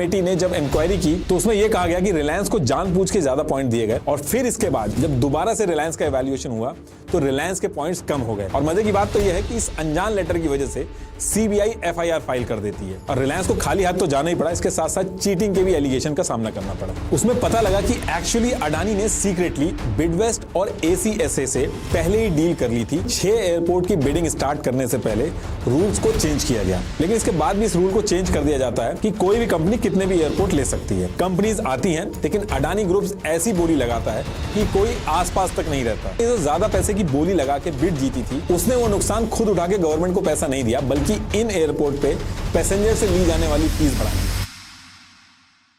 Committee ने जब inquiry की तो उसमें यह कहा गया कि रिलायंस को जानबूझ के ज्यादा पॉइंट दिए गए और फिर इसके बाद जब दोबारा से रिलायंस का इवैल्यूएशन हुआ तो रिलायंस के पॉइंट्स कम हो गए। और मजे की बात तो यह है कि इस अनजान लेटर की वजह से सीबीआई एफआईआर फाइल कर देती है और रिलायंस को खाली हाथ तो जाना ही पड़ा, इसके साथ साथ चीटिंग के भी एलिगेशन का सामना करना पड़ा। उसमें पता लगा कि एक्चुअली अडानी ने सीक्रेटली बिडवेस्ट और एसीएसए से पहले ही डील कर ली थी। 6 एयरपोर्ट की बिडिंग स्टार्ट करने से पहले रूल्स को चेंज किया गया, लेकिन इसके बाद भी इस रूल को चेंज कर दिया जाता है कि कोई भी कंपनी कितने भी एयरपोर्ट ले सकती है। कंपनीज आती हैं लेकिन अडानी ग्रुप्स ऐसी बोली लगाता है कि कोई आसपास तक नहीं रहता। जो ज्यादा पैसे की बोली लगा के बिड जीती थी उसने वो नुकसान खुद उठा के गवर्नमेंट को पैसा नहीं दिया, बल्कि इन एयरपोर्ट पे पैसेंजर से ली जाने वाली फीस बढ़ाई।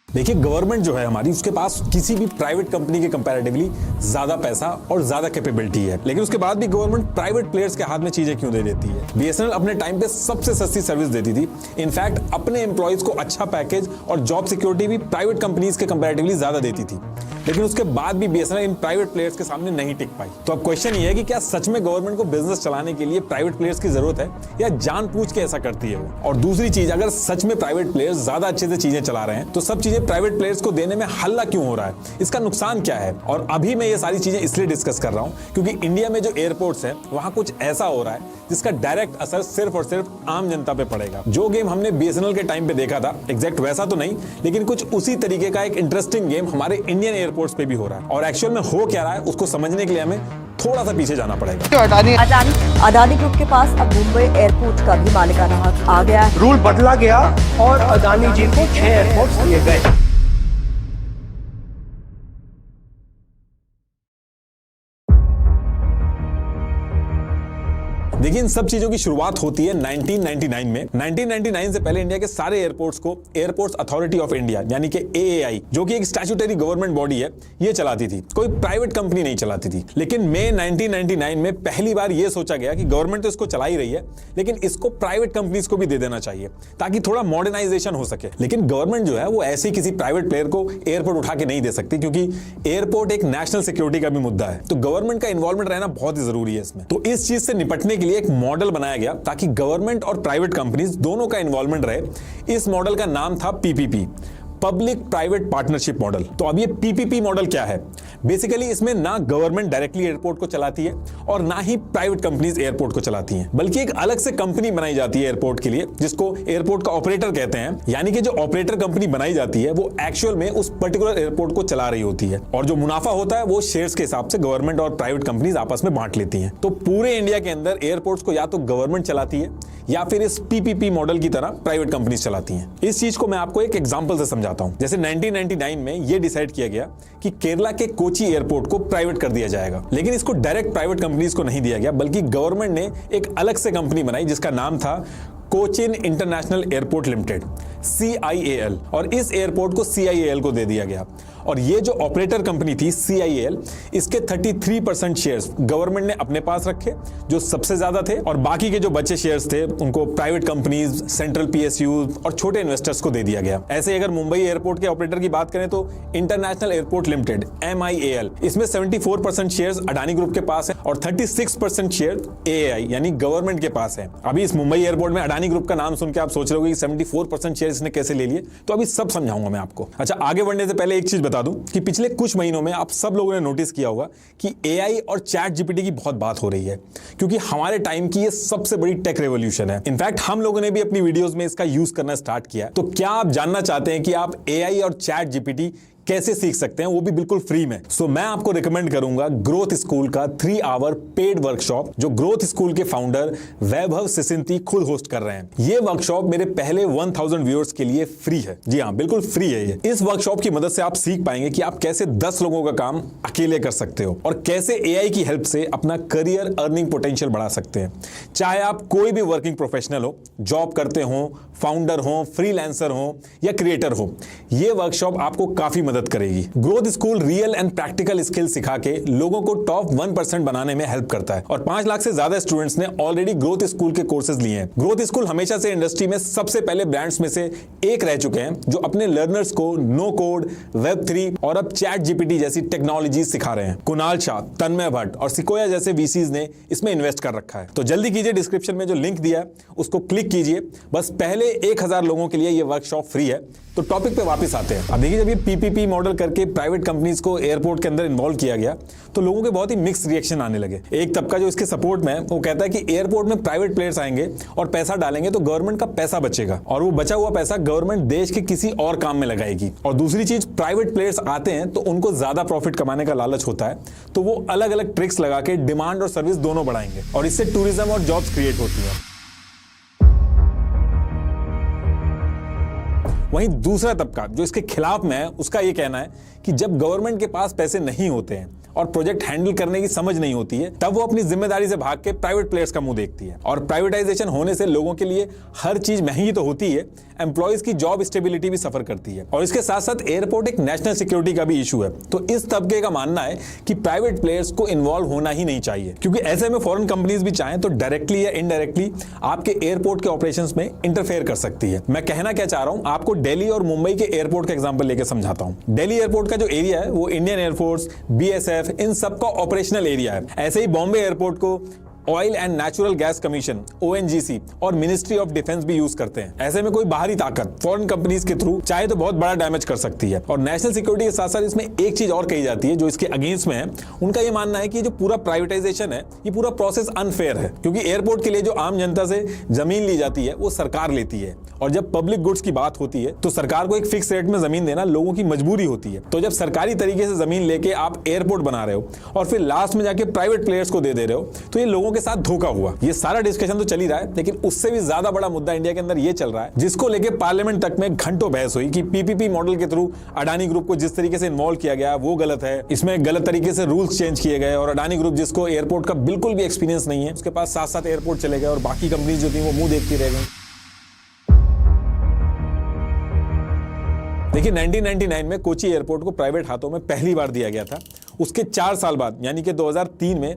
देखिए, गवर्नमेंट जो है हमारी, उसके पास किसी भी प्राइवेट कंपनी के कंपैरेटिवली ज्यादा पैसा और ज्यादा कैपेबिलिटी है, लेकिन उसके बाद भी गवर्नमेंट प्राइवेट प्लेयर्स के हाथ में चीजें क्यों दे देती है? बीएसएनएल अपने टाइम पे सबसे सस्ती सर्विस देती थी। इनफैक्ट अपने एम्प्लॉइज को अच्छा पैकेज और जॉब सिक्योरिटी भी प्राइवेट कंपनीज के कंपैरेटिवली ज्यादा देती थी, लेकिन उसके बाद भी बीएसएनएल इन प्राइवेट प्लेयर्स के सामने नहीं टिक पाई। तो अब क्वेश्चन ये है कि क्या सच में गवर्नमेंट को बिजनेस चलाने के लिए प्राइवेट प्लेयर्स की जरूरत है या जानबूझ के ऐसा करती है वो? और दूसरी चीज, अगर सच में प्राइवेट प्लेयर्स ज्यादा अच्छे से चीजें चला रहे हैं तो सब चीजें प्राइवेट प्लेयर्स को देने में हल्ला क्यों हो रहा है? इसका नुकसान क्या है? और अभी मैं ये सारी चीजें इसलिए डिस्कस कर रहा हूं क्योंकि इंडिया में जो एयरपोर्ट्स हैं वहां कुछ ऐसा हो रहा है जिसका डायरेक्ट असर सिर्फ और सिर्फ आम जनता पे पड़ेगा। जो गेम हमने बीएसएनएल के टाइम पे देखा था, एग्जैक्ट वैसा तो नहीं, लेकिन कुछ उसी तरीके का एक इंटरेस्टिंग गेम हमारे इंडियन एयरपोर्ट्स पे भी हो रहा है। और एक्चुअल में हो क्या रहा है उसको समझने के लिए हमें थोड़ा सा पीछे जाना पड़ेगा। अडानी ग्रुप के पास अब मुंबई एयरपोर्ट का भी मालिकाना हक आ गया है। रूल बदला गया और अडानी जी को 6 एयरपोर्ट दिए गए। देखिए, इन सब चीजों की शुरुआत होती है 1999 में। 1999 से पहले इंडिया के सारे एयरपोर्ट्स को एयरपोर्ट्स अथॉरिटी ऑफ इंडिया यानी कि एएआई, जो कि एक स्टैट्यूटरी गवर्नमेंट बॉडी है, ये चलाती थी। कोई प्राइवेट कंपनी नहीं चलाती थी। लेकिन मई 1999 में पहली बार ये सोचा गया कि गवर्नमेंट तो इसको चला ही रही है, लेकिन इसको प्राइवेट कंपनीज को भी दे देना चाहिए ताकि थोड़ा मॉडर्नाइजेशन हो सके। लेकिन गवर्नमेंट जो है वो ऐसे किसी प्राइवेट प्लेयर को एयरपोर्ट उठा के नहीं दे सकती, क्योंकि एयरपोर्ट एक नेशनल सिक्योरिटी का भी मुद्दा है। तो गवर्नमेंट का इन्वॉल्वमेंट रहना बहुत ही जरूरी है इसमें। तो इस चीज से निपटने के लिए एक मॉडल बनाया गया ताकि गवर्नमेंट और प्राइवेट कंपनीज दोनों का इन्वॉल्वमेंट रहे। इस मॉडल का नाम था PPP, public private partnership model. तो अब ये पीपीपी मॉडल क्या है? बेसिकली इसमें ना गवर्नमेंट डायरेक्टली एयरपोर्ट को चलाती है और ना ही प्राइवेट कंपनीज एयरपोर्ट को चलाती हैं, बल्कि एक अलग से कंपनी बनाई जाती है एयरपोर्ट के लिए, जिसको एयरपोर्ट का ऑपरेटर कहते हैं। यानी कि जो ऑपरेटर कंपनी बनाई जाती है वो एक्चुअल में उस पर्टिकुलर एयरपोर्ट को चला रही होती है, और जो मुनाफा होता है वो शेयर्स के हिसाब से गवर्नमेंट और प्राइवेट कंपनीज आपस में बांट लेती हैं। तो पूरे इंडिया के अंदर एयरपोर्ट्स को या तो गवर्नमेंट चलाती है या फिर इस पीपीपी मॉडल की तरह प्राइवेट कंपनीज चलाती हैं। इस चीज को मैं आपको एक एग्जांपल से समझाता हूं। जैसे 1999 में यह डिसाइड किया गया कि केरला के कोची एयरपोर्ट को प्राइवेट कर दिया जाएगा, लेकिन इसको डायरेक्ट प्राइवेट कंपनीज को नहीं दिया गया, बल्कि गवर्नमेंट ने एक अलग से कंपनी बनाई जिसका नाम था Cochin international airport limited, CIAL, और इस एयरपोर्ट को CIAL को दे दिया गया। और ये जो ऑपरेटर कंपनी थी CIAL, इसके 33% शेयर्स गवर्नमेंट ने अपने पास रखे जो सबसे ज्यादा थे, और बाकी के जो बचे शेयर्स थे उनको प्राइवेट कंपनीज, सेंट्रल PSUs और छोटे इन्वेस्टर्स को दे दिया गया। ऐसे अगर मुंबई एयरपोर्ट के ऑपरेटर की बात करें तो इंटरनेशनल एयरपोर्ट लिमिटेड MIAL, इसमें 74% शेयर्स अडानी ग्रुप के पास है और 36% शेयर AAI यानी गवर्नमेंट के पास है। अभी इस मुंबई एयरपोर्ट में अडानी ग्रुप का नाम सुन के आप सोच रहे हो कि 74% शेयर इसने कैसे ले लिए, तो अभी सब समझाऊंगा मैं आपको। अच्छा, आगे बढ़ने से पहले एक चीज बता दूं कि पिछले कुछ महीनों में आप सब लोगों ने नोटिस किया होगा कि AI और चैट जीपीटी की बहुत बात हो रही है, क्योंकि हमारे टाइम की ये सबसे बड़ी टेक रेवोल्यूशन है। इनफैक्ट हम लोगों ने भी अपनी वीडियोस में इसका यूज करना स्टार्ट किया है। तो क्या आप जानना चाहते हैं कि आप AI और चैट जीपीटी कैसे सीख सकते हैं, वो भी बिल्कुल फ्री में? सो मैं आपको रिकमेंड करूंगा ग्रोथ स्कूल का 3 आवर पेड वर्कशॉप, जो ग्रोथ स्कूल के फाउंडर वैभव सिसिंती खुद होस्ट कर रहे हैं। ये वर्कशॉप मेरे पहले 1000 व्यूअर्स के लिए फ्री है। जी हाँ, बिल्कुल फ्री है ये। इस वर्कशॉप की मदद से आप सीख पाएंगे कि आप कैसे 10 लोगों का काम अकेले कर सकते हो और कैसे AI की हेल्प से अपना करियर अर्निंग पोटेंशियल बढ़ा सकते हैं। चाहे आप कोई भी वर्किंग प्रोफेशनल हो, जॉब करते हो, फाउंडर हो, फ्रीलांसर हो या क्रिएटर हो, ये वर्कशॉप आपको काफी मदद करेगी। Growth school real and practical skill सिखा के लोगों को टॉप 1% बनाने में हेल्प करता है, और 5 लाख से ज्यादा स्टूडेंट्स ने ऑलरेडी ग्रोथ स्कूल के कोर्सेज लिए हैं। ग्रोथ स्कूल हमेशा से इंडस्ट्री में सबसे पहले ब्रांड्स में से एक रह चुके हैं जो अपने लर्नर्स को नो कोड, Web3 और अब चैट जीपीटी जैसी टेक्नोलॉजी सिखा रहे हैं। कुणाल शाह, तन्मय भट्ट और सिकोया जैसे VCs ने इसमें इन्वेस्ट कर रखा है। तो जल्दी कीजिए, डिस्क्रिप्शन में जो लिंक दिया है उसको क्लिक कीजिए। बस पहले पहले 1000 लोगों के लिए ये वर्कशॉप फ्री है। तो टॉपिक पे वापस आते हैं। अब देखिए, जब ये पीपीपी मॉडल करके प्राइवेट कंपनीज को एयरपोर्ट के अंदर इन्वॉल्व किया गया तो लोगों के बहुत ही मिक्स रिएक्शन आने लगे। एक तबका जो इसके सपोर्ट में है वो कहता है कि एयरपोर्ट में प्राइवेट प्लेयर्स आएंगे और पैसा डालेंगे तो गवर्नमेंट का पैसा बचेगा और वो बचा हुआ पैसा गवर्नमेंट देश के किसी और काम में लगाएगी। और दूसरी चीज, प्राइवेट प्लेयर्स आते हैं तो उनको ज्यादा प्रॉफिट कमाने का लालच होता है, तो वो अलग अलग ट्रिक्स लगा के डिमांड और सर्विस दोनों बढ़ाएंगे और इससे टूरिज्म और जॉब्स क्रिएट होती है। वहीं दूसरा तबका जो इसके खिलाफ में है, उसका ये कहना है कि जब गवर्नमेंट के पास पैसे नहीं होते हैं और प्रोजेक्ट हैंडल करने की समझ नहीं होती है, तब वो अपनी जिम्मेदारी से भाग के प्राइवेट प्लेयर्स का मुंह देखती है। और प्राइवेटाइजेशन होने से लोगों के लिए हर चीज महंगी तो होती है, एम्प्लॉयज की जॉब स्टेबिलिटी भी सफर करती है। और इसके साथ साथ एयरपोर्ट एक नेशनल सिक्योरिटी का भी इशू है। तो इस तबके का मानना है कि प्राइवेट प्लेयर्स को इन्वॉल्व होना ही नहीं चाहिए, क्योंकि ऐसे में फॉरेन कंपनीज भी चाहें तो डायरेक्टली या इनडायरेक्टली आपके एयरपोर्ट के ऑपरेशंस में इंटरफेयर कर सकती है। मैं कहना क्या चाह रहा हूं, आपको दिल्ली और मुंबई के एयरपोर्ट का एग्जांपल लेकर समझाता हूं। दिल्ली एयरपोर्ट का जो एरिया है वो इंडियन एयरफोर्स, बीएसएफ, इन सबका ऑपरेशनल एरिया है। ऐसे ही बॉम्बे एयरपोर्ट को oil and natural gas commission ONGC और मिनिस्ट्री ऑफ डिफेंस भी यूज करते हैं। ऐसे में कोई बाहरी ताकत फॉरेन कंपनीज के थ्रू चाहे तो बहुत बड़ा डैमेज कर सकती है। और नेशनल सिक्योरिटी के साथ साथ इसमें एक चीज और कही जाती है जो इसके अगेंस्ट में है। उनका ये मानना है कि जो पूरा प्राइवेटाइजेशन है, ये पूरा प्रोसेस अनफेयर है, क्योंकि एयरपोर्ट के लिए जो आम जनता से जमीन ली जाती है वो सरकार लेती है, और जब पब्लिक गुड्स की बात होती है तो सरकार को एक फिक्स रेट में जमीन देना लोगों की मजबूरी होती है। तो जब सरकारी तरीके से जमीन लेके आप एयरपोर्ट बना रहे हो और फिर लास्ट में जाके प्राइवेट प्लेयर्स को दे रहे हो, तो ये लोगों के साथ धोखा हुआ। ये सारा डिस्कशन तो चल ही रहा है, लेकिन उससे भी ज्यादा बड़ा मुद्दा इंडिया के अंदर ये चल रहा है, जिसको लेके पार्लियामेंट तक में घंटों बहस हुई कि पीपीपी मॉडल के थ्रू अडानी ग्रुप को जिस तरीके से इन्वॉल्व किया गया वो गलत है, इसमें गलत तरीके से रूल्स चेंज किए गए, और अडानी ग्रुप जिसको एयरपोर्ट का बिल्कुल भी एक्सपीरियंस नहीं है, उसके पास 7-7 एयरपोर्ट चले गए और बाकी कंपनीज जो थी वो मुंह देखती रह गई। देखिए, 1999 में कोची एयरपोर्ट को प्राइवेट हाथों में पहली बार दिया गया था। उसके 4 साल बाद यानी कि 2003 में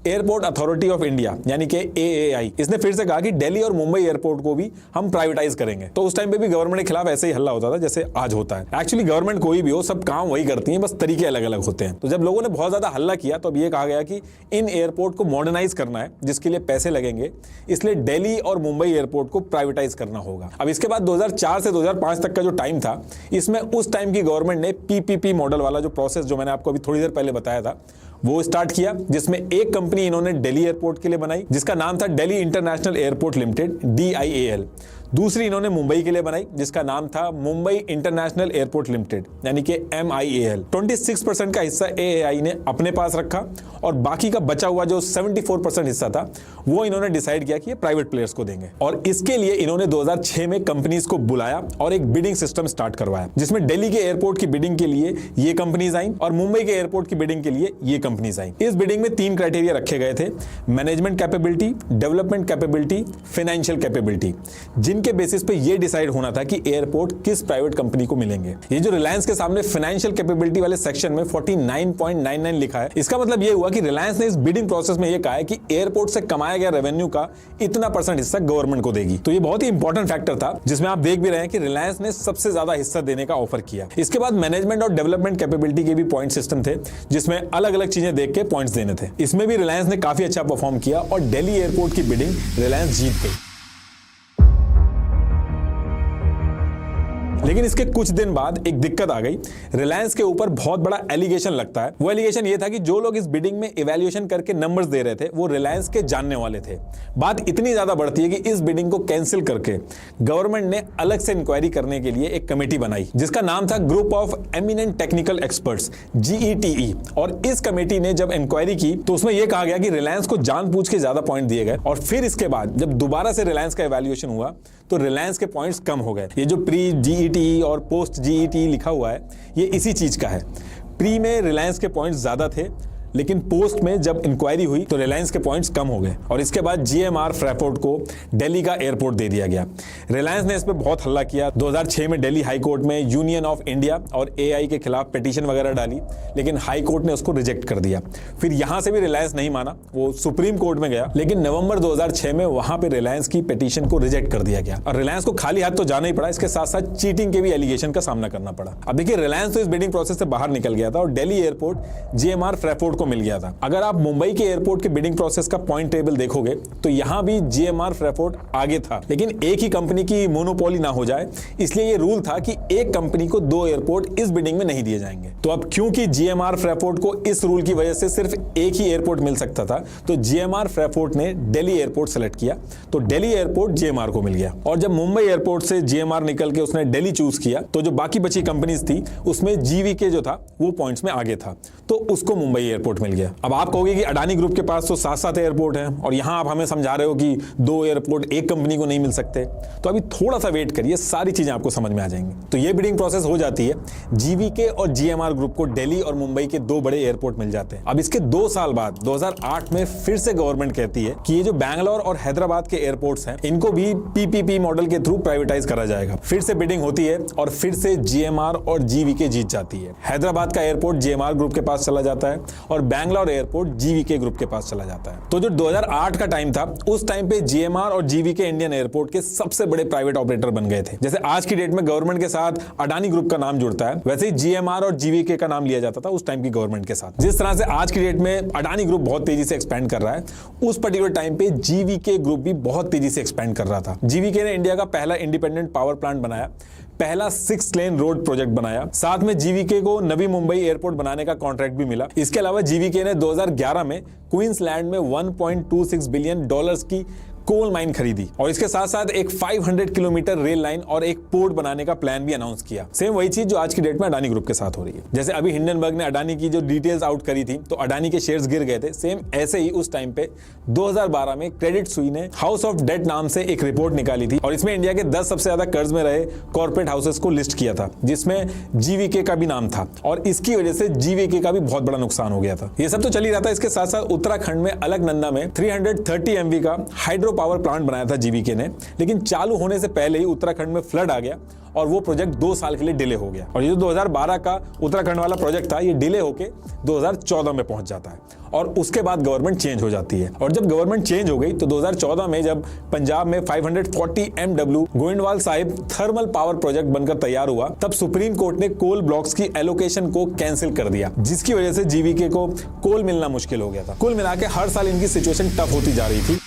एयरपोर्ट अथॉरिटी ऑफ इंडिया यानी कि AAI इसने फिर से कहा कि दिल्ली और मुंबई एयरपोर्ट को भी हम प्राइवेटाइज करेंगे। तो उस टाइम पे भी गवर्नमेंट के खिलाफ ऐसे ही हल्ला होता था जैसे आज होता है। एक्चुअली गवर्नमेंट कोई भी हो, सब काम वही करती है, बस तरीके अलग अलग होते हैं। तो जब लोगों ने बहुत ज्यादा हल्ला किया तो अब ये कहा गया कि इन एयरपोर्ट को मॉडर्नाइज करना है, जिसके लिए पैसे लगेंगे, इसलिए दिल्ली और मुंबई एयरपोर्ट को प्राइवेटाइज करना होगा। अब इसके बाद 2004 से 2005 तक का जो टाइम था, इसमें उस टाइम की गवर्नमेंट ने PPP मॉडल वाला जो प्रोसेस जो मैंने आपको अभी थोड़ी देर पहले बताया था वो स्टार्ट किया, जिसमें एक कंपनी इन्होंने दिल्ली एयरपोर्ट के लिए बनाई जिसका नाम था Delhi international airport limited DIAL। दूसरी इन्होंने मुंबई के लिए बनाई जिसका नाम था मुंबई इंटरनेशनल एयरपोर्ट लिमिटेड यानी कि MIAL। 26% का हिस्सा AAI ने अपने पास रखा और बाकी का बचा हुआ जो 74% हिस्सा था वो इन्होंने डिसाइड किया कि ये प्राइवेट प्लेयर्स को देंगे। और इसके लिए इन्होंने 2006 में कंपनीज को बुलाया और एक बिडिंग सिस्टम स्टार्ट करवाया, जिसमें दिल्ली के एयरपोर्ट की बिडिंग के लिए ये कंपनीज आई और मुंबई के एयरपोर्ट की बिडिंग के लिए ये कंपनीज आई। इस बिडिंग में 3 क्राइटेरिया रखे गए थे: management capability, development capability, financial capability, जिनके बेसिस पे ये डिसाइड होना था कि एयरपोर्ट किस प्राइवेट कंपनी को मिलेंगे। ये जो रिलायंस के सामने फाइनेंशियल कैपेबिलिटी वाले सेक्शन में 49.99 लिखा है, इसका मतलब ये हुआ कि रिलायंस ने इस बिडिंग प्रोसेस में ये कहा है कि एयरपोर्ट से कमाया गया रेवेन्यू का इतना % हिस्सा गवर्नमेंट को देगी। तो ये बहुत ही इंपॉर्टेंट फैक्टर था, जिसमें आप देख भी रहे हैं कि रिलायंस ने सबसे ज्यादा हिस्सा देने का ऑफर किया। इसके बाद मैनेजमेंट और डेवलपमेंट कैपेबिलिटी के भी पॉइंट सिस्टम थे, जिसमें अलग अलग चीजें देख के पॉइंट्स देने थे। इसमें भी रिलायंस ने काफी अच्छा परफॉर्म किया और दिल्ली एयरपोर्ट की बिडिंग रिलायंस जीत गई। लेकिन इसके कुछ दिन बाद एक दिक्कत आ गई। रिलायंस के ऊपर बहुत बड़ा एलिगेशन लगता है। वो एलिगेशन ये था कि जो लोग इस बिडिंग में इवैल्यूएशन करके नंबर्स दे रहे थे वो रिलायंस के जानने वाले थे। बात इतनी ज्यादा बढ़ती है कि इस बिडिंग को कैंसिल करके गवर्नमेंट ने अलग से इंक्वायरी करने के लिए एक कमेटी बनाई जिसका नाम था group of eminent technical experts GETE। और इस कमेटी ने जब इंक्वायरी की तो उसमें यह कहा गया कि रिलायंस को जानबूझ के ज्यादा पॉइंट दिए गए, और फिर इसके बाद जब दोबारा से रिलायंस का इवैल्यूएशन हुआ तो रिलायंस के पॉइंट्स कम हो गए। ये जो प्री GETE और पोस्ट GETE लिखा हुआ है ये इसी चीज का है। प्री में रिलायंस के पॉइंट्स ज्यादा थे, लेकिन पोस्ट में जब इंक्वायरी हुई तो रिलायंस के पॉइंट्स कम हो गए और इसके बाद GMR फ्रैफोर्ड को दिल्ली का एयरपोर्ट दे दिया गया। रिलायंस ने इस पर बहुत हल्ला किया। 2006 में दिल्ली हाई कोर्ट में यूनियन ऑफ इंडिया और AI के खिलाफ पिटीशन वगैरह डाली, लेकिन हाई कोर्ट ने उसको रिजेक्ट कर दिया। फिर यहां से भी रिलायंस नहीं माना, वो सुप्रीम कोर्ट में गया, लेकिन नवंबर 2006 में वहां पर रिलायंस की पिटीशन को रिजेक्ट कर दिया गया और रिलायंस को खाली हाथ तो जाना ही पड़ा, इसके साथ साथ चीटिंग के भी एलिगेशन का सामना करना पड़ा। अब देखिए, रिलायंस तो इस बिडिंग प्रोसेस से बाहर निकल गया था और दिल्ली एयरपोर्ट GMR फ्रैफोर्ड को मिल गया था। अगर आप मुंबई के एयरपोर्ट के बिडिंग प्रोसेस का पॉइंट टेबल देखोगे तो यहां भी GMR फ्रेपोर्ट आगे था, लेकिन एक ही कंपनी की मोनोपोली ना हो जाए इसलिए ये रूल था कि एक कंपनी को 2 एयरपोर्ट इस बिडिंग में नहीं दिए जाएंगे। तो अब क्योंकि GMR फ्रेपोर्ट को इस रूल की वजह से सिर्फ एक ही एयरपोर्ट मिल सकता था, तो GMR फ्रेपोर्ट ने दिल्ली एयरपोर्ट सेलेक्ट किया, तो दिल्ली एयरपोर्ट GMR को मिल गया। और जब मुंबई एयरपोर्ट से GMR निकल के उसने दिल्ली चूज किया तो जो बाकी बची कंपनीज थी उसमें GVK जो था वो पॉइंट्स में आगे था, तो उसको मुंबई एयरपोर्ट मिल गया। अब आप कहोगे कि अडानी ग्रुप के पास तो 7-7 एयरपोर्ट हैं और यहां आप हमें समझा रहे हो कि 2 एयरपोर्ट एक कंपनी को नहीं मिल सकते, तो अभी थोड़ा सा वेट करिए, सारी चीजें आपको समझ में आ जाएंगी। तो ये बिडिंग प्रोसेस हो जाती है, GVK और GMR ग्रुप को दिल्ली और मुंबई के 2 बड़े एयरपोर्ट मिल जाते हैं। अब इसके 2 साल बाद 2008 में फिर से गवर्नमेंट कहती है कि ये जो बैंगलोर और हैदराबाद के एयरपोर्ट्स हैं इनको भी PPP मॉडल के थ्रू प्राइवेटाइज करा जाएगा। फिर से बिडिंग होती है और फिर से GMR और GVK जीत जाती है। हैदराबाद का एयरपोर्ट GMR ग्रुप के पास चला जाता है और बैंगलोर एयरपोर्ट GVK ग्रुप के पास चला जाता है। तो जो 2008 का टाइम था उस टाइम पे GMR और GVK इंडियन एयरपोर्ट के सबसे बड़े प्राइवेट ऑपरेटर बन गए थे। जैसे आज की डेट में गवर्नमेंट के साथ अडानी ग्रुप का नाम जुड़ता है, वैसे ही GMR और GVK का नाम लिया जाता था उस टाइम की गवर्नमेंट के साथ। जिस तरह से आज की डेट में अडानी ग्रुप बहुत तेजी से एक्सपेंड कर रहा है, उस पर्टिकुलर टाइम पे GVK ग्रुप भी बहुत तेजी से एक्सपेंड कर रहा था। GVK ने इंडिया का पहला इंडिपेंडेंट पावर प्लांट बनाया, पहला 6 लेन रोड प्रोजेक्ट बनाया, साथ में GVK को नवी मुंबई एयरपोर्ट बनाने का कॉन्ट्रैक्ट भी मिला। इसके अलावा GVK ने 2011 में क्वींसलैंड में $1.26 बिलियन की कोल माइन खरीदी और इसके साथ साथ एक 500 किलोमीटर रेल लाइन और एक पोर्ट बनाने का प्लान भी अनाउंस किया। सेम वही चीज जो आज की डेट में अडानी ग्रुप के साथ हो रही है। जैसे अभी हिंडनबर्ग ने अडानी की जो डिटेल्स आउट करी थी तो अडानी के शेयर्स गिर गए थे, सेम ऐसे ही उस टाइम पे 2012 में क्रेडिट सुई ने हाउस ऑफ डेट नाम से एक रिपोर्ट निकाली थी और इसमें इंडिया के 10 सबसे ज्यादा कर्ज में रहे कॉर्पोरेट हाउसेस को लिस्ट किया था, जिसमें GVK का भी नाम था और इसकी वजह से GVK का भी बहुत बड़ा नुकसान हो गया था। ये सब तो चल ही रहा था। इसके साथ साथ उत्तराखंड में अलकनंदा में 330 MV का हाइड्रो पावर प्लांट बनाया था GVK ने, लेकिन चालू होने से पहले ही उत्तराखंड में फ्लड आ गया और वो प्रोजेक्ट 2 साल के लिए डिले हो गया। और ये जो 2012 का उत्तराखंड वाला प्रोजेक्ट था ये डिले होके 2014 में पहुंच जाता है और उसके बाद गवर्नमेंट चेंज हो जाती है। और जब गवर्नमेंट चेंज हो गई तो 2014 में जब पंजाब में 540 MW Goindwal Sahib thermal power project बनकर तैयार हुआ, तब सुप्रीम कोर्ट ने कोल ब्लॉक्स की एलोकेशन को कैंसिल कर दिया, जिसकी वजह से GVK को कोल मिलना मुश्किल हो गया था। कुल मिला के हर साल इनकी सिचुएशन टफ होती जा रही थी।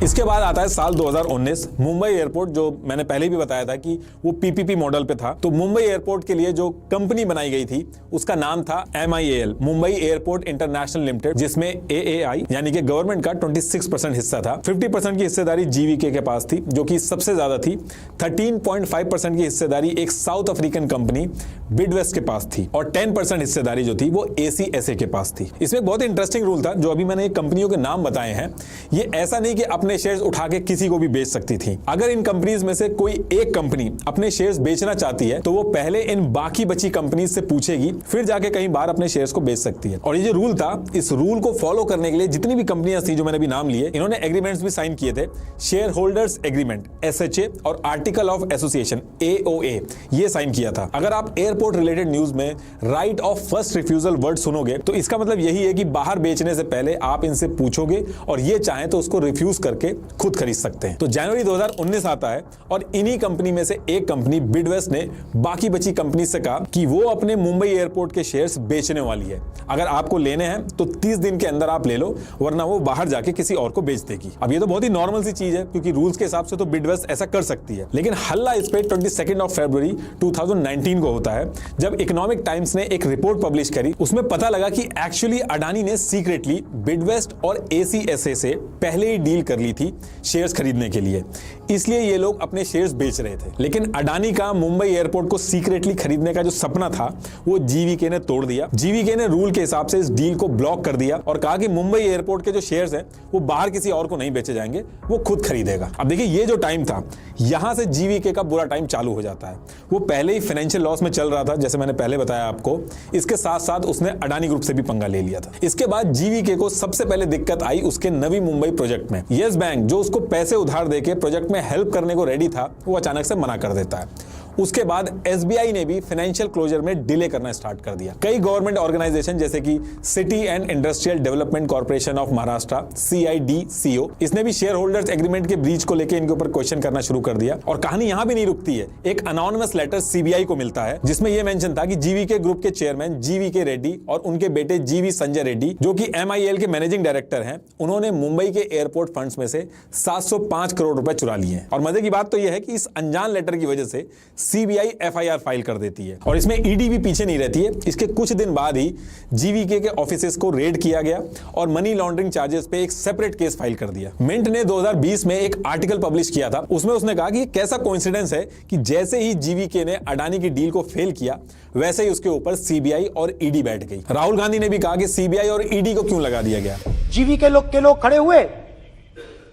इसके बाद आता है साल 2019। मुंबई एयरपोर्ट, जो मैंने पहले भी बताया था कि वो PPP मॉडल पे था, तो मुंबई एयरपोर्ट के लिए जो कंपनी बनाई गई थी उसका नाम था MIAL, Mumbai airport international limited, जिसमें AAI यानी कि गवर्नमेंट का 26% हिस्सा था। 50% की हिस्सेदारी GVK के पास थी जो कि सबसे ज्यादा थी। 13.5% की हिस्सेदारी एक साउथ अफ्रीकन कंपनी बिडवेस्ट के पास थी और 10% हिस्सेदारी जो थी वो ACSA के पास थी। इसमें बहुत इंटरेस्टिंग रूल था, जो अभी मैंने कंपनियों के नाम बताए हैं, ये ऐसा नहीं कि अपने शेयर्स उठा के किसी को भी बेच सकती थी। अगर इन कंपनीज में से कोई एक कंपनी अपने शेयर्स बेचना चाहती है तो वो पहले इन बाकी बची कंपनीज से पूछेगी, फिर जाके कहीं बाहर अपने शेयर्स को बेच सकती है। और ये जो रूल था, इस रूल को फॉलो करने के लिए जितनी भी कंपनियां थी जो मैंने भी नाम लिए, इन्होंने एग्रीमेंट्स भी साइन किए थे। शेयर होल्डर्स एग्रीमेंट SHA और आर्टिकल ऑफ एसोसिएशन AOA ये साइन किया था। अगर आप एयरपोर्ट रिलेटेड न्यूज में right of first refusal word सुनोगे तो इसका मतलब यही है कि बाहर बेचने से पहले आप इनसे पूछोगे और ये चाहे तो उसको रिफ्यूज करके खुद खरीद सकते हैं। तो जनवरी 2019 आता है और इन्हीं कंपनी में से एक कंपनी बिडवेस्ट ने बाकी बची कंपनी से कहा कि वो अपने मुंबई एयरपोर्ट के शेयर्स बेचने वाली है। अगर आपको लेने हैं तो 30 दिन के अंदर आप ले लो, वरना वो बाहर जाके किसी और को बेच देगी। अब ये तो बहुत ही नॉर्मल सी चीज है क्योंकि रूल्स के हिसाब से तो बिडवेस्ट ऐसा कर सकती है, लेकिन हल्ला इस पे 22 फरवरी 2019 को होता है जब इकोनॉमिक टाइम्स ने एक रिपोर्ट पब्लिश करी। उसमें पता लगा कि एक्चुअली अडानी ने सीक्रेटली बिडवेस्ट और ACSA से पहले ही डील कर ली थी शेयर्स खरीदने के लिए, इसलिए ये लोग अपने शेयर्स बेच रहे थे। लेकिन अडानी का मुंबई एयरपोर्ट को सीक्रेटली खरीदने का जो सपना था वो GVK ने तोड़ दिया। GVK ने रूल के हिसाब से इस डील को ब्लॉक कर दिया और कहा कि मुंबई एयरपोर्ट के जो शेयर्स हैं वो बाहर किसी और को नहीं बेचे जाएंगे, वो खुद खरीदेगा। अब देखिए, ये जो टाइम था, यहां से GVK का बुरा टाइम चालू हो जाता है। वो पहले ही फाइनेंशियल लॉस में चल रहा था, जैसे मैंने पहले बताया आपको। इसके साथ साथ उसने अडानी ग्रुप से भी पंगा ले लिया था। इसके बाद GVK को सबसे पहले दिक्कत आई उसके नवी मुंबई प्रोजेक्ट में। यस बैंक, जो उसको पैसे उधार देके प्रोजेक्ट में हेल्प करने को रेडी था, वो अचानक से मना कर देता है उसके बाद एसबीआई ने भी फाइनेंशियल क्लोजर में डिले करना स्टार्ट कर दिया। कई गवर्नमेंट ऑर्गेनाइजेशन जैसे कि city and industrial development corporation of Maharashtra CIDCO, इसने भी शेयर होल्डर्स एग्रीमेंट के ब्रीच को लेकर इनके ऊपर क्वेश्चन करना शुरू कर दिया। और कहानी यहां भी नहीं रुकती है। एक अनोनिमस लेटर CBI को मिलता है जिसमें यह मेंशन था कि जीवीके ग्रुप के चेयरमैन GVK रेड्डी और उनके बेटे GV संजय रेड्डी, जो कि MIL के मैनेजिंग डायरेक्टर हैं, उन्होंने मुंबई के एयरपोर्ट फंड्स में से 705 करोड़ रुपए चुरा लिए हैं। और मजे की बात तो यह है कि इस अनजान लेटर की वजह से CBI FIR फाइल कर देती है और इसमें ED भी पीछे नहीं रहती है। इसके कुछ दिन बाद ही GVK के ऑफिसेस को रेड किया गया और मनी लॉन्ड्रिंग चार्जेस पे एक सेपरेट केस फाइल कर दिया। मिंट ने 2020 में एक आर्टिकल पब्लिश किया था, उसमें उसने कहा कि कैसा कोइंसिडेंस है कि जैसे ही GVK ने अडानी की डील को फेल किया वैसे ही उसके ऊपर CBI और ED बैठ गई। राहुल गांधी ने भी कहा कि CBI और ED को क्यों लगा दिया गया। जीवीके के लोग खड़े हुए,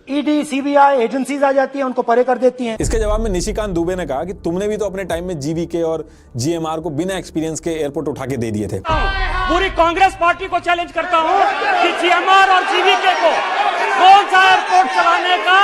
ईडी CBI एजेंसीज आ जाती हैं, उनको परे कर देती हैं। इसके जवाब में निशिकांत दुबे ने कहा कि तुमने भी तो अपने टाइम में GVK और GMR को बिना एक्सपीरियंस के एयरपोर्ट उठा के दे दिए थे। पूरी कांग्रेस पार्टी को चैलेंज करता हूं कि GMR और GVK को कौन सा एयरपोर्ट चलाने का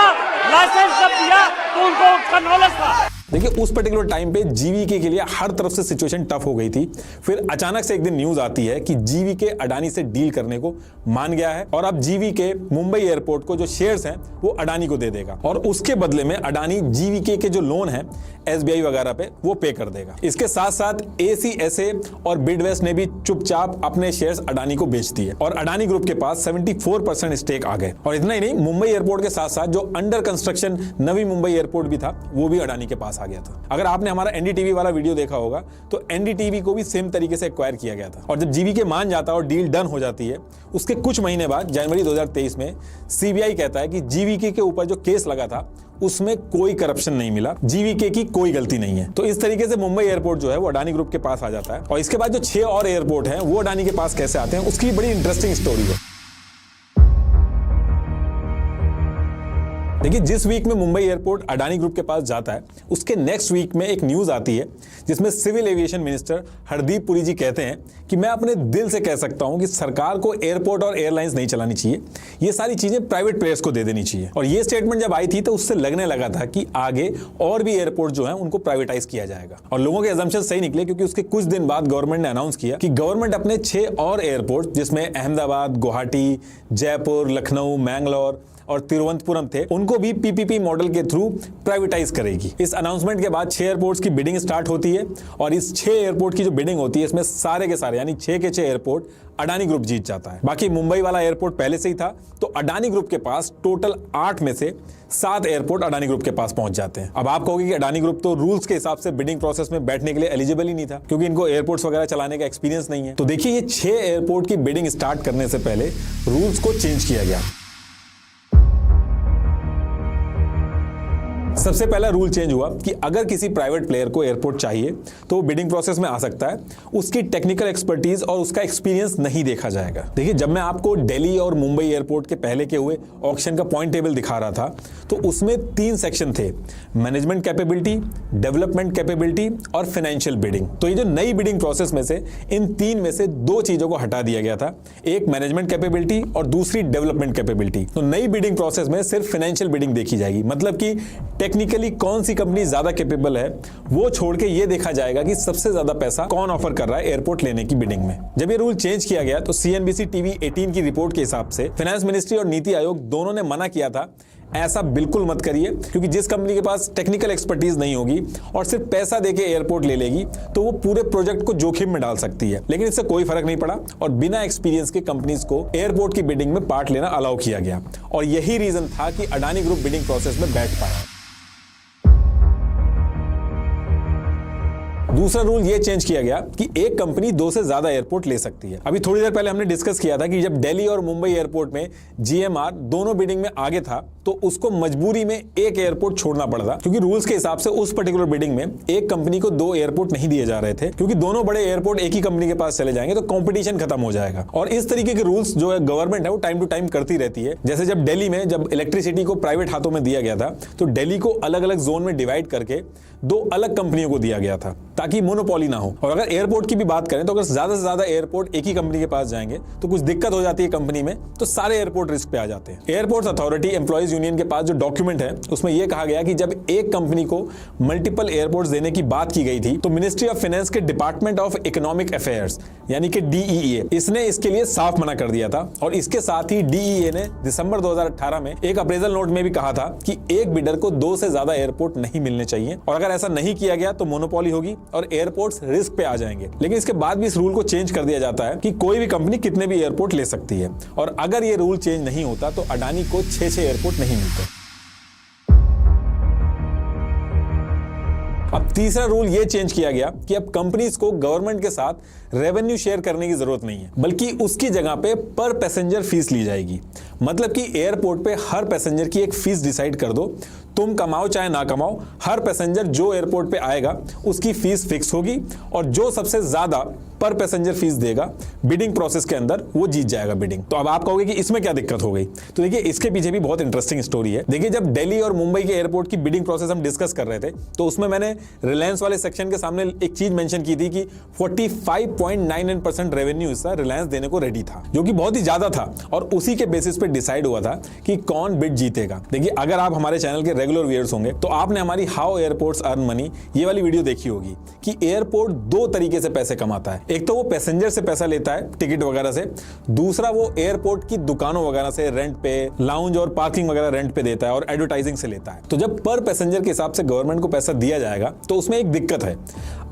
लाइसेंस जब दिया तो उनको उसका नॉलेज था। देखिए उस पर्टिकुलर टाइम पे GVK के लिए हर तरफ से सिचुएशन टफ हो गई थी। फिर अचानक से एक दिन न्यूज आती है कि GVK अडानी से डील करने को मान गया है और अब GVK मुंबई एयरपोर्ट को जो शेयर्स हैं वो अडानी को दे देगा और उसके बदले में अडानी GVK के जो लोन है SBI वगैरह पे वो पे कर देगा। इसके साथ साथ ACSA और बिडवेस्ट ने भी चुपचाप अपने शेयर्स अडानी को बेच दिए और अडानी ग्रुप के पास 74% स्टेक आ गए। और इतना ही नहीं, मुंबई एयरपोर्ट के साथ साथ जो under construction Navi Mumbai airport भी था वो भी अडानी के पास आ गया था। अगर आपने हमारा NDTV वाला वीडियो देखा होगा तो NDTV को भी सेम तरीके से एक्वायर किया गया था। और जब GVK मान जाता है और डील डन हो जाती है, उसके कुछ महीने बाद जनवरी 2023 में CBI कहता है कि GVK के ऊपर जो केस लगा था उसमें कोई करप्शन नहीं मिला, GVK की कोई गलती नहीं है। तो इस तरीके से मुंबई एयरपोर्ट जो है वो अडानी ग्रुप के पास आ जाता है। और इसके बाद जो 6 और एयरपोर्ट हैं वो अडानी के पास कैसे आते हैं उसकी बड़ी इंटरेस्टिंग स्टोरी है। देखिए जिस वीक में मुंबई एयरपोर्ट अडानी ग्रुप के पास जाता है उसके नेक्स्ट वीक में एक न्यूज आती है जिसमें civil aviation minister Hardeep Puri ji कहते हैं कि मैं अपने दिल से कह सकता हूं कि सरकार को एयरपोर्ट और एयरलाइंस नहीं चलानी चाहिए, ये सारी चीजें प्राइवेट प्लेयर्स को दे देनी चाहिए। और ये स्टेटमेंट जब आई थी तो उससे लगने लगा था कि आगे और भी एयरपोर्ट जो है उनको प्राइवेटाइज किया जाएगा। और लोगों के असम्पशन सही निकले क्योंकि उसके कुछ दिन बाद गवर्नमेंट ने अनाउंस किया कि गवर्नमेंट अपने 6 और एयरपोर्ट जिसमें अहमदाबाद, गुवाहाटी, जयपुर, लखनऊ, मैंगलोर और तिरुवनंतपुरम थे उनको भी PPP मॉडल के थ्रू प्राइवेटाइज करेगी। इस अनाउंसमेंट के बाद 6 एयरपोर्ट्स की बिडिंग स्टार्ट होती है और इस 6 एयरपोर्ट की जो बिडिंग होती है इसमें सारे के सारे यानी 6 के 6 एयरपोर्ट अडानी ग्रुप जीत जाता है। बाकी मुंबई वाला एयरपोर्ट पहले से ही था तो अडानी ग्रुप के पास टोटल 8 में से 7 एयरपोर्ट अडानी ग्रुप के पास पहुंच जाते हैं। अब आप कहोगे कि अडानी ग्रुप तो रूल्स के हिसाब से बिडिंग प्रोसेस में बैठने के लिए एलिजिबल ही नहीं था क्योंकि इनको एयरपोर्ट्स वगैरह चलाने का एक्सपीरियंस नहीं है। तो देखिए ये 6 एयरपोर्ट की बिडिंग स्टार्ट करने से पहले रूल्स को चेंज किया गया। सबसे पहला रूल चेंज हुआ कि अगर किसी प्राइवेट प्लेयर को एयरपोर्ट चाहिए तो वो बिडिंग प्रोसेस में आ सकता है, उसकी टेक्निकल एक्सपर्टीज और उसका एक्सपीरियंस नहीं देखा जाएगा। देखिए जब मैं आपको दिल्ली और मुंबई एयरपोर्ट के पहले के हुए ऑक्शन का पॉइंट टेबल दिखा रहा था तो उसमें 3 सेक्शन थे, मैनेजमेंट कैपेबिलिटी, डेवलपमेंट कैपेबिलिटी और फाइनेंशियल बिडिंग। तो ये जो नई बिडिंग प्रोसेस में से इन 3 में से 2 चीजों को हटा दिया गया था, एक मैनेजमेंट कैपेबिलिटी और दूसरी डेवलपमेंट कैपेबिलिटी। तो नई बिडिंग प्रोसेस में सिर्फ फाइनेंशियल बिडिंग देखी जाएगी, मतलब कि टेक्निकली कौन सी कंपनी ज्यादा कैपेबल है वो छोड़ के ये देखा जाएगा कि सबसे ज्यादा पैसा कौन ऑफर कर रहा है एयरपोर्ट लेने की बिडिंग में। जब ये रूल चेंज किया गया तो CNBC TV 18 की रिपोर्ट के हिसाब से फाइनेंस मिनिस्ट्री और नीति आयोग दोनों ने मना किया था ऐसा बिल्कुल मत करिए क्योंकि जिस कंपनी के पास टेक्निकल एक्सपर्टीज नहीं होगी और सिर्फ पैसा देके एयरपोर्ट ले लेगी तो वो पूरे प्रोजेक्ट को जोखिम में डाल सकती है। लेकिन इससे कोई फर्क नहीं पड़ा और बिना एक्सपीरियंस के कंपनीज को एयरपोर्ट की बिडिंग में पार्ट लेना अलाउ किया गया और यही रीजन था कि अडानी ग्रुप बिडिंग प्रोसेस में बैठ पाया। दूसरा रूल ये चेंज किया गया कि एक कंपनी 2 से ज्यादा एयरपोर्ट ले सकती है। अभी थोड़ी देर पहले हमने डिस्कस किया था कि जब दिल्ली और मुंबई एयरपोर्ट में GMR दोनों बिडिंग में आगे था तो उसको मजबूरी में एक एयरपोर्ट छोड़ना पड़ा क्योंकि रूल्स के हिसाब से उस पर्टिकुलर बिडिंग में एक कंपनी को 2 एयरपोर्ट नहीं दिए जा रहे थे क्योंकि दोनों बड़े एयरपोर्ट एक ही कंपनी के पास चले जाएंगे तो कंपटीशन खत्म हो जाएगा। और इस तरीके के रूल्स जो है गवर्नमेंट है वो टाइम टू टाइम करती रहती है। जैसे जब दिल्ली में जब इलेक्ट्रिसिटी को प्राइवेट हाथों में दिया गया था तो दिल्ली को अलग अलग जोन में डिवाइड करके 2 अलग कंपनियों को दिया गया था ताकि मोनोपोली ना हो। और अगर एयरपोर्ट की भी बात करें तो अगर ज्यादा से ज्यादा एयरपोर्ट एक ही कंपनी के पास जाएंगे तो कुछ दिक्कत हो जाती है कंपनी में, तो सारे एयरपोर्ट रिस्क पे आ जाते हैं। एयरपोर्ट अथॉरिटी एम्प्लॉइज यूनियन के पास जो डॉक्यूमेंट है उसमें यह कहा गया कि जब एक कंपनी को मल्टीपल एयरपोर्ट्स देने की बात की गई थी तो मिनिस्ट्री ऑफ फाइनेंस के डिपार्टमेंट ऑफ इकोनॉमिक अफेयर्स यानी कि DEA इसने इसके लिए साफ मना कर दिया था। और इसके साथ ही DEA ने दिसंबर 2018 में एक अप्रेजल नोट में भी कहा था कि एक बिडर को 2 से ज्यादा एयरपोर्ट नहीं मिलने चाहिए और अगर ऐसा नहीं किया गया तो मोनोपोली होगी और एयरपोर्ट्स रिस्क पे आ जाएंगे। लेकिन इसके बाद भी इस रूल को चेंज कर दिया जाता है कि कोई भी कंपनी कितने भी एयरपोर्ट ले सकती है और अगर ये रूल चेंज नहीं होता तो अडानी को 6 एयरपोर्ट नहीं मिलते। अब तीसरा रूल ये चेंज किया गया कि अब कंपनीज को गवर्नमेंट के साथ रेवेन्यू शेयर करने की जरूरत नहीं है, बल्कि उसकी जगह पे पर पैसेंजर फीस ली जाएगी। मतलब कि एयरपोर्ट पे हर पैसेंजर की एक फीस डिसाइड कर दो, तुम कमाओ चाहे ना कमाओ, हर पैसेंजर जो एयरपोर्ट पे आएगा उसकी फीस फिक्स होगी और जो सबसे ज्यादा पर पैसेंजर फीस देगा बिडिंग प्रोसेस के अंदर वो जीत जाएगा बिडिंग। तो अब आप कहोगे कि इसमें क्या दिक्कत हो गई, तो देखिए इसके पीछे भी बहुत इंटरेस्टिंग स्टोरी है। देखिए जब दिल्ली और मुंबई के एयरपोर्ट की बिडिंग प्रोसेस हम डिस्कस कर रहे थे तो उसमें मैंने रिलायंस वाले सेक्शन के सामने एक चीज मेंशन की थी कि 45.99% रेवेन्यू हिस्सा रिलायंस देने को रेडी था, जो कि बहुत ही ज्यादा था और उसी के बेसिस पे डिसाइड हुआ था कि कौन बिड जीतेगा। देखिए अगर आप हमारे चैनल के रेगुलर व्यूअर्स होंगे तो आपने हमारी हाउ एयरपोर्ट्स अर्न मनी ये वाली वीडियो देखी होगी कि एयरपोर्ट 2 तरीके से पैसे कमाता है। एक तो वो पैसेंजर से पैसा लेता है टिकट वगैरह से, दूसरा वो एयरपोर्ट की दुकानों वगैरह से रेंट पे, लाउंज और पार्किंग वगैरह रेंट पे देता है और एडवर्टाइजिंग से लेता है। तो जब पर पैसेंजर के हिसाब से गवर्नमेंट को पैसा दिया जाएगा तो उसमें एक दिक्कत है,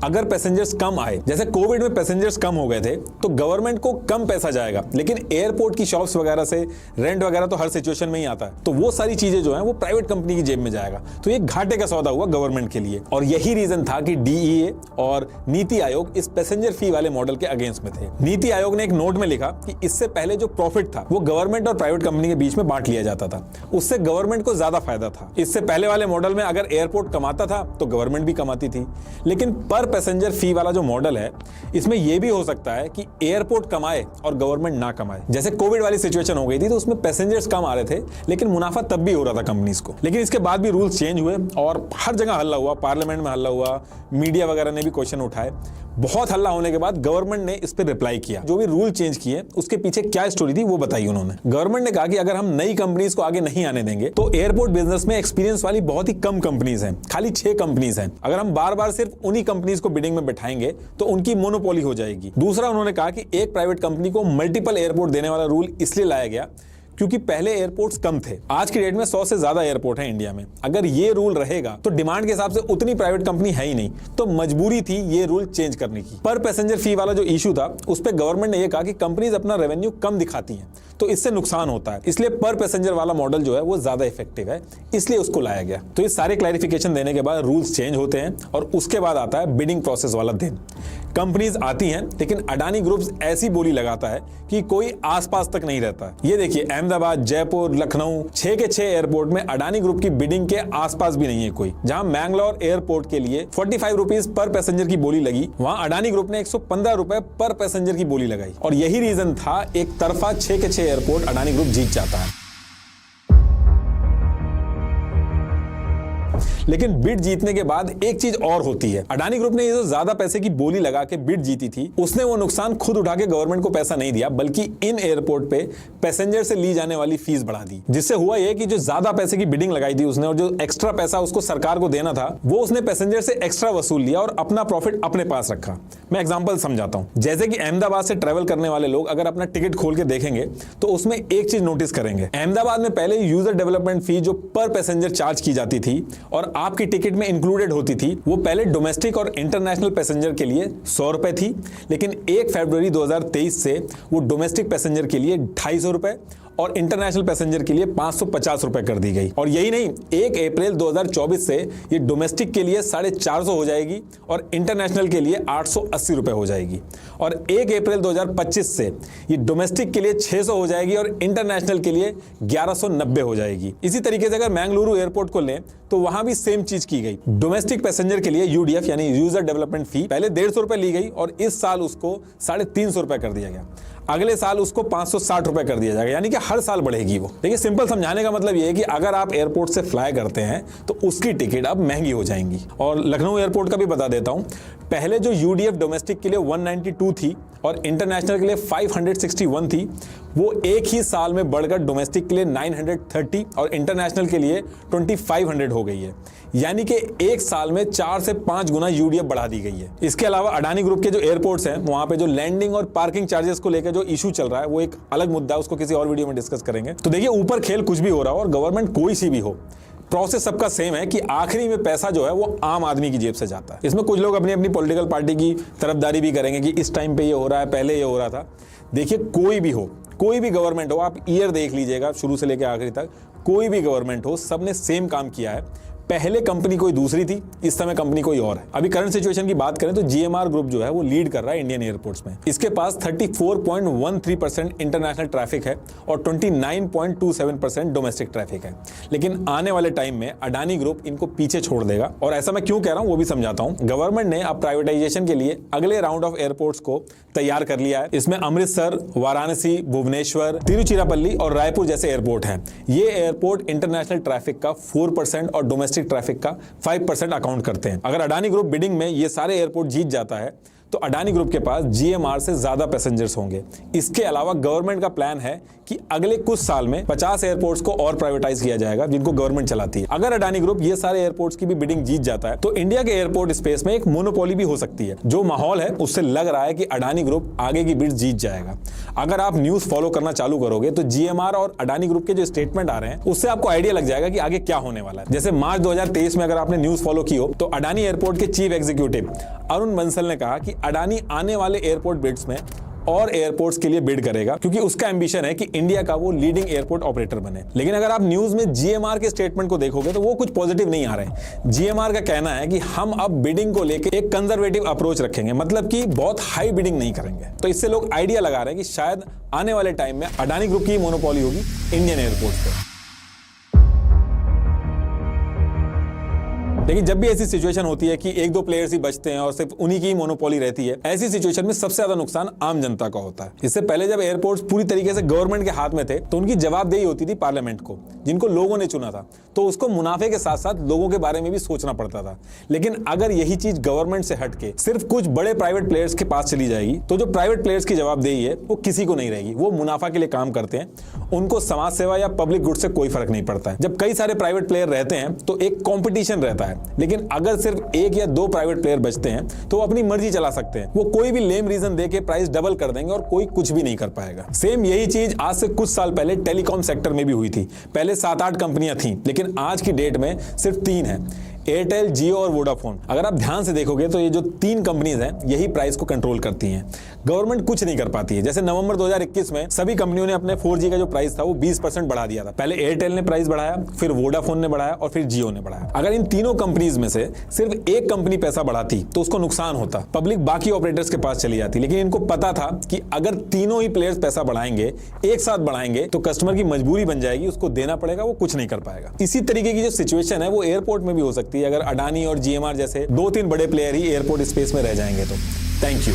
अगर पैसेंजर्स कम आए, जैसे कोविड में पैसेंजर्स कम हो गए थे तो गवर्नमेंट को कम पैसा जाएगा, लेकिन एयरपोर्ट की शॉप्स वगैरह से रेंट वगैरह तो हर सिचुएशन में ही आता है, तो वो सारी चीजें जो है वो प्राइवेट कंपनी की जेब में जाएगा। तो ये घाटे का सौदा हुआ गवर्नमेंट के लिए और यही रीजन था कि DEA और नीति आयोग इस पैसेंजर फी वाले मॉडल के अगेंस्ट में थे। नीति आयोग ने एक नोट में लिखा कि इससे पहले जो प्रॉफिट था वो गवर्नमेंट और प्राइवेट कंपनी के बीच में बांट लिया जाता था, उससे गवर्नमेंट को ज्यादा फायदा था। इससे पहले वाले मॉडल में अगर एयरपोर्ट कमाता था तो गवर्नमेंट भी कमाती थी, लेकिन पर पैसेंजर फी वाला जो मॉडल है इसमें यह भी हो सकता है कि एयरपोर्ट कमाए और गवर्नमेंट ना कमाए। जैसे कोविड वाली सिचुएशन हो गई थी तो उसमें पैसेंजर्स कम आ रहे थे लेकिन मुनाफा तब भी हो रहा था कंपनीज को। लेकिन इसके बाद भी रूल्स चेंज हुए और हर जगह हल्ला हुआ, पार्लियामेंट में हल्ला हुआ, मीडिया वगैरह ने भी क्वेश्चन उठाए। बहुत हल्ला होने के बाद गवर्नमेंट ने इस पर रिप्लाई किया। जो भी रूल चेंज किए उसके पीछे क्या स्टोरी थी वो बताई उन्होंने। गवर्नमेंट ने कहा कि अगर हम नई कंपनीज को आगे नहीं आने देंगे तो एयरपोर्ट बिजनेस में एक्सपीरियंस वाली बहुत ही कम कंपनीज हैं, खाली 6 कंपनीज हैं। अगर हम बार बार सिर्फ उन्हीं कंपनीज को बिडिंग में बैठाएंगे तो उनकी मोनोपोली हो जाएगी। दूसरा उन्होंने कहा कि एक प्राइवेट कंपनी को मल्टीपल एयरपोर्ट देने वाला रूल इसलिए लाया गया क्योंकि पहले एयरपोर्ट्स कम थे, आज की डेट में 100 से ज्यादा एयरपोर्ट हैं इंडिया में। अगर ये रूल रहेगा तो डिमांड के हिसाब से उतनी प्राइवेट कंपनी है ही नहीं, तो मजबूरी थी ये रूल चेंज करने की। पर पैसेंजर फी वाला जो इशू था उस पर गवर्नमेंट ने यह कहा कि कंपनीज अपना रेवेन्यू कम दिखाती हैं तो इससे नुकसान होता है, इसलिए पर पैसेंजर वाला मॉडल जो है वो ज्यादा इफेक्टिव है, इसलिए उसको लाया गया। तो ये सारे क्लैरिफिकेशन देने के बाद रूल्स चेंज होते हैं और उसके बाद आता है बिडिंग प्रोसेस वाला दिन। कंपनीज आती हैं लेकिन अडानी ग्रुप्स ऐसी बोली लगाता है कि कोई आसपास तक नहीं रहता है। ये देखिए अहमदाबाद, जयपुर, लखनऊ 6 के 6 एयरपोर्ट में अडानी ग्रुप की बिडिंग के आसपास भी नहीं है कोई। जहां मैंगलोर एयरपोर्ट के लिए 45 रुपीज पर पैसेंजर की बोली लगी, वहां अडानी ग्रुप ने 115 रुपए पर पैसेंजर की बोली लगाई और यही रीजन था एक तरफा 6 के 6 एयरपोर्ट अडानी ग्रुप जीत जाता है। लेकिन बिड जीतने के बाद एक चीज और होती है, अडानी ग्रुप ने ये जो ज्यादा पैसे की बोली लगा के बिड जीती थी उसने वो नुकसान खुद उठा के गवर्नमेंट को पैसा नहीं दिया, बल्कि इन एयरपोर्ट पे पैसेंजर से ली जाने वाली फीस बढ़ा दी। जिससे हुआ ये कि जो ज्यादा पैसे की बिडिंग लगाई थी उसने और जो एक्स्ट्रा पैसा उसको सरकार को देना था वो उसने पैसेंजर से एक्स्ट्रा वसूल लिया और अपना प्रॉफिट अपने पास रखा। मैं एग्जांपल समझाता हूं। जैसे कि अहमदाबाद से ट्रेवल करने वाले लोग अगर अपना टिकट खोल के देखेंगे तो उसमें एक चीज नोटिस करेंगे, अहमदाबाद में पहले यूजर डेवलपमेंट फी जो पर पैसेंजर चार्ज की जाती थी और आपकी टिकट में इंक्लूडेड होती थी वो पहले डोमेस्टिक और इंटरनेशनल पैसेंजर के लिए 100 रुपए थी, लेकिन 1 फरवरी 2023 से वो डोमेस्टिक पैसेंजर के लिए 250 रुपए और इंटरनेशनल पैसेंजर के लिए 550 रुपए कर दी गई। और यही नहीं, 1 अप्रैल 2024 से ये डोमेस्टिक के लिए 450 हो जाएगी और इंटरनेशनल के लिए 880 रुपए हो जाएगी और 1 अप्रैल 2025 से ये डोमेस्टिक के लिए 600 हो जाएगी और इंटरनेशनल के लिए 1190 हो जाएगी। इसी तरीके से अगर मैंगलुरु एयरपोर्ट को लें तो वहां भी सेम चीज की गई। डोमेस्टिक पैसेंजर के लिए यूडीएफ यानी यूजर डेवलपमेंट फी पहले 150 रुपए ली गई और इस साल उसको 350 रुपए कर दिया गया, अगले साल उसको 560 रुपए कर दिया जाएगा, यानी कि हर साल बढ़ेगी वो। देखिए सिंपल समझाने का मतलब ये है कि अगर आप एयरपोर्ट से फ्लाई करते हैं तो उसकी टिकट अब महंगी हो जाएंगी। और लखनऊ एयरपोर्ट का भी बता देता हूं, पहले जो यूडीएफ डोमेस्टिक के लिए 192 थी और इंटरनेशनल के लिए 561 थी, वो एक ही साल में बढ़कर डोमेस्टिक के लिए 930 और इंटरनेशनल के लिए 2500 हो गई है। यानी कि एक साल में 4 से 5 गुना यूडीएफ बढ़ा दी गई है। इसके अलावा अडानी ग्रुप के जो एयरपोर्ट्स हैं वहां पे जो लैंडिंग और पार्किंग चार्जेस को लेकर जो इशू चल रहा है वो एक अलग मुद्दा है, उसको किसी और वीडियो में डिस्कस करेंगे। तो देखिए, ऊपर खेल कुछ भी हो रहा हो और गवर्नमेंट कोई सी भी हो, प्रोसेस सबका सेम है कि आखिरी में पैसा जो है वो आम आदमी की जेब से जाता है। इसमें कुछ लोग अपनी अपनी पॉलिटिकल पार्टी की तरफदारी भी करेंगे कि इस टाइम पे ये हो रहा है, पहले ये हो रहा था। देखिए, कोई भी हो, कोई भी गवर्नमेंट हो, आप ईयर देख लीजिएगा शुरू से लेकर आखिरी तक, कोई भी गवर्नमेंट हो, सबने सेम काम किया है। पहले कंपनी कोई दूसरी थी, इस समय कंपनी कोई और है। अभी करंट सिचुएशन की बात करें तो जीएमआर ग्रुप जो है वो लीड कर रहा है इंडियन एयरपोर्ट्स में। इसके पास 34.13% इंटरनेशनल ट्रैफिक है और 29.27% डोमेस्टिक ट्रैफिक है। लेकिन आने वाले टाइम में अडानी ग्रुप इनको पीछे छोड़ देगा, और ऐसा मैं क्यों कह रहा हूं वो भी समझाता हूं। गवर्नमेंट ने अब प्राइवेटाइजेशन के लिए अगले राउंड ऑफ एयरपोर्ट्स को तैयार कर लिया है। इसमें अमृतसर, वाराणसी, भुवनेश्वर, तिरुचिरापल्ली और रायपुर जैसे एयरपोर्ट हैं। ये एयरपोर्ट इंटरनेशनल ट्रैफिक का 4% और डोमेस्टिक ट्रैफिक का 5% अकाउंट करते हैं। अगर अडानी ग्रुप बिडिंग में ये सारे एयरपोर्ट जीत जाता है तो अडानी ग्रुप के पास जीएमआर से ज्यादा पैसेंजर्स होंगे। इसके अलावा गवर्नमेंट का प्लान है कि अगले कुछ साल में 50 एयरपोर्ट्स को और प्राइवेटाइज किया जाएगा जिनको गवर्नमेंट चलाती है। अगर अडानी ग्रुप ये सारे एयरपोर्ट्स की भी बिडिंग जीत जाता है तो इंडिया के एयरपोर्ट स्पेस में एक मोनोपोली भी हो सकती है। जो माहौल है उससे लग रहा है कि अडानी ग्रुप आगे की बिड जीत जाएगा। अगर आप न्यूज फॉलो करना चालू करोगे तो जीएमआर और अडानी ग्रुप के जो स्टेटमेंट आ रहे हैं उससे आपको आइडिया लग जाएगा कि आगे क्या होने वाला है। जैसे मार्च 2023 में अगर आपने न्यूज फॉलो की हो तो अडानी एयरपोर्ट के चीफ एग्जीक्यूटिव अरुण बंसल ने कहा कि अडानी आने वाले एयरपोर्ट बिड्स में और एयरपोर्ट्स के लिए बिड करेगा क्योंकि उसका एम्बिशन है कि इंडिया का वो लीडिंग एयरपोर्ट ऑपरेटर बने। लेकिन अगर आप न्यूज में जीएमआर के स्टेटमेंट को देखोगे तो वो कुछ पॉजिटिव नहीं आ रहे। जीएमआर का कहना है कि हम अब बिडिंग को लेकर एक कंजर्वेटिव अप्रोच रखेंगे, मतलब कि बहुत हाई बिडिंग नहीं करेंगे। तो इससे लोग आइडिया लगा रहे हैं कि शायद आने वाले टाइम में अडानी ग्रुप की मोनोपोली होगी इंडियन एयरपोर्ट्स पर। लेकिन जब भी ऐसी सिचुएशन होती है कि एक दो प्लेयर्स ही बचते हैं और सिर्फ उन्हीं की मोनोपोली रहती है, ऐसी सिचुएशन में सबसे ज्यादा नुकसान आम जनता का होता है। इससे पहले जब एयरपोर्ट्स पूरी तरीके से गवर्नमेंट के हाथ में थे तो उनकी जवाबदेही होती थी पार्लियामेंट को, जिनको लोगों ने चुना था, तो उसको मुनाफे के साथ साथ लोगों के बारे में भी सोचना पड़ता था। लेकिन अगर यही चीज गवर्नमेंट से हटके सिर्फ कुछ बड़े प्राइवेट प्लेयर्स के पास चली जाएगी तो जो प्राइवेट प्लेयर्स की जवाबदेही है वो किसी को नहीं रहेगी। वो मुनाफा के लिए काम करते हैं, उनको समाज सेवा या पब्लिक गुड से कोई फर्क नहीं पड़ता है। जब कई सारे प्राइवेट प्लेयर रहते हैं तो एक कॉम्पिटिशन रहता है, लेकिन अगर सिर्फ एक या दो प्राइवेट प्लेयर बचते हैं तो वो अपनी मर्जी चला सकते हैं। वो कोई भी लेम रीजन देके प्राइस डबल कर देंगे और कोई कुछ भी नहीं कर पाएगा। सेम यही चीज आज से कुछ साल पहले टेलीकॉम सेक्टर में भी हुई थी। पहले 7-8 कंपनियां थीं, लेकिन आज की डेट में सिर्फ 3 हैं, एयरटेल, जियो और वोडाफोन। अगर आप ध्यान से देखोगे तो ये जो 3 कंपनीज हैं यही प्राइस को कंट्रोल करती हैं। गवर्नमेंट कुछ नहीं कर पाती है। जैसे नवंबर 2021 में सभी कंपनियों ने अपने 4G का जो प्राइस था वो 20% बढ़ा दिया था। पहले एयरटेल ने प्राइस बढ़ाया, फिर वोडाफोन ने बढ़ाया और फिर जियो ने बढ़ाया। अगर इन तीनों कंपनीज में से सिर्फ एक कंपनी पैसा बढ़ाती तो उसको नुकसान होता, पब्लिक बाकी ऑपरेटर्स के पास चली जाती। लेकिन इनको पता था कि अगर तीनों ही प्लेयर्स पैसा बढ़ाएंगे, एक साथ बढ़ाएंगे, तो कस्टमर की मजबूरी बन जाएगी, उसको देना पड़ेगा, वो कुछ नहीं कर पाएगा। इसी तरीके की जो सिचुएशन है वो एयरपोर्ट में भी हो सकती है अगर अडानी और जीएमआर जैसे 2-3 बड़े प्लेयर ही एयरपोर्ट स्पेस में रह जाएंगे तो। Thank you.